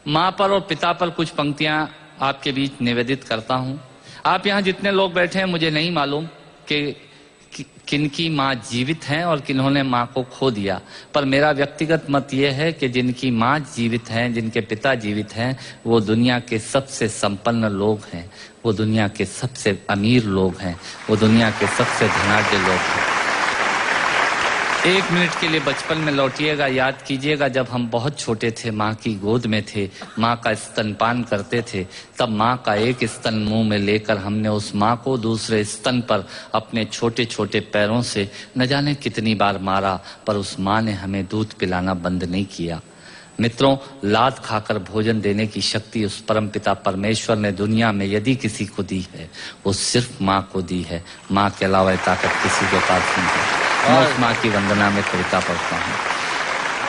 माँ पर और पिता पर कुछ पंक्तियां आपके बीच निवेदित करता हूं। आप यहाँ जितने लोग बैठे हैं, मुझे नहीं मालूम कि किनकी माँ जीवित हैं और किन्होंने माँ को खो दिया, पर मेरा व्यक्तिगत मत यह है कि जिनकी माँ जीवित हैं, जिनके पिता जीवित हैं, वो दुनिया के सबसे संपन्न लोग हैं, वो दुनिया के सबसे अमीर लोग हैं, वो दुनिया के सबसे धनाढ्य लोग हैं। 1 मिनट के लिए बचपन में लौटिएगा, याद कीजिएगा जब हम बहुत छोटे थे, माँ की गोद में थे, माँ का स्तनपान करते थे, तब माँ का एक स्तन मुंह में लेकर हमने उस माँ को दूसरे स्तन पर अपने छोटे छोटे पैरों से न जाने कितनी बार मारा, पर उस माँ ने हमें दूध पिलाना बंद नहीं किया। मित्रों, लात खाकर भोजन देने की शक्ति उस परमपिता परमेश्वर ने दुनिया में यदि किसी को दी है, वो सिर्फ माँ को दी है। माँ के अलावा ताकत किसी के पास नहीं है। मैं उस माँ की वंदना में कविता पढ़ता हूँ।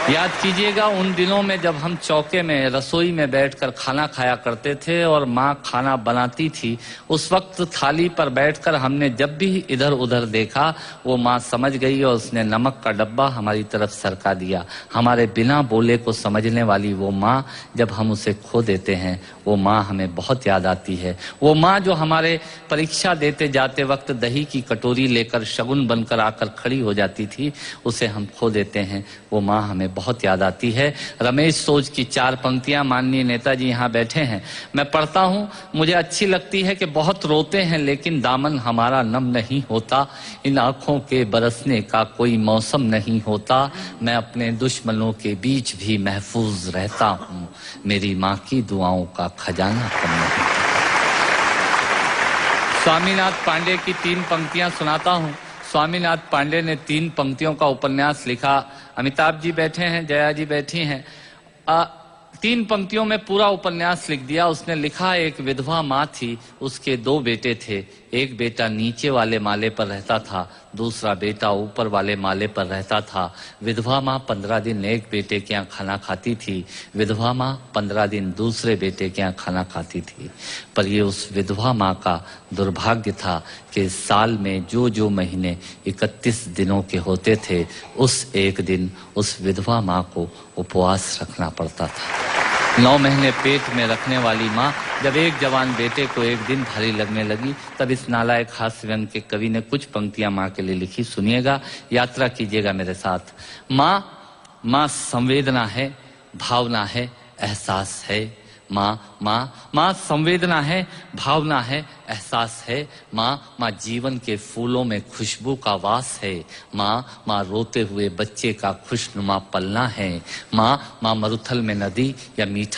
याद कीजिएगा उन दिनों में जब हम चौके में, रसोई में बैठकर खाना खाया करते थे और माँ खाना बनाती थी। उस वक्त थाली पर बैठकर हमने जब भी इधर उधर देखा, वो माँ समझ गई और उसने नमक का डब्बा हमारी तरफ सरका दिया। हमारे बिना बोले को समझने वाली वो माँ, जब हम उसे खो देते हैं, वो माँ हमें बहुत याद आती है। वो माँ जो हमारे परीक्षा देते जाते वक्त दही की कटोरी लेकर शगुन बनकर आकर खड़ी हो जाती थी, उसे हम खो देते हैं। वो माँ हमें बहुत याद आती है। रमेश सोज की 4 पंक्तियां माननीय नेताजी यहाँ बैठे हैं, मैं पढ़ता हूँ। मुझे अच्छी लगती है कि बहुत रोते हैं लेकिन दामन हमारा नम नहीं होता, इन आंखों के बरसने का कोई मौसम नहीं होता, मैं अपने दुश्मनों के बीच भी महफूज रहता हूँ, मेरी माँ की दुआओं का खजाना कम नहीं। स्वामीनाथ पांडे की 3 पंक्तियां सुनाता हूँ। स्वामीनाथ पांडे ने 3 पंक्तियों का उपन्यास लिखा। अमिताभ जी बैठे हैं, जया जी बैठी हैं। 3 पंक्तियों में पूरा उपन्यास लिख दिया उसने। लिखा, एक विधवा माँ थी, उसके 2 बेटे थे। एक बेटा नीचे वाले माले पर रहता था, दूसरा बेटा ऊपर वाले माले पर रहता था। विधवा माँ 15 दिन एक बेटे के यहाँ खाना खाती थी, विधवा माँ 15 दिन दूसरे बेटे के यहाँ खाना खाती थी। पर ये उस विधवा माँ का दुर्भाग्य था कि साल में जो महीने 31 दिनों के होते थे, उस एक दिन उस विधवा माँ को उपवास रखना पड़ता था। 9 महीने पेट में रखने वाली माँ जब एक जवान बेटे को एक दिन भारी लगने लगी, तब इस नालायक हास्य व्यंग के कवि ने कुछ पंक्तियां माँ के लिए लिखी। सुनिएगा, यात्रा कीजिएगा मेरे साथ। माँ संवेदना है, भावना है, एहसास है। माँ संवेदना है, भावना है, एहसास है। माँ जीवन के फूलों में खुशबू का वास है। माँ रोते हुए बच्चे का खुशनुमा पलना है। माँ मरुथल में नदी या मीठा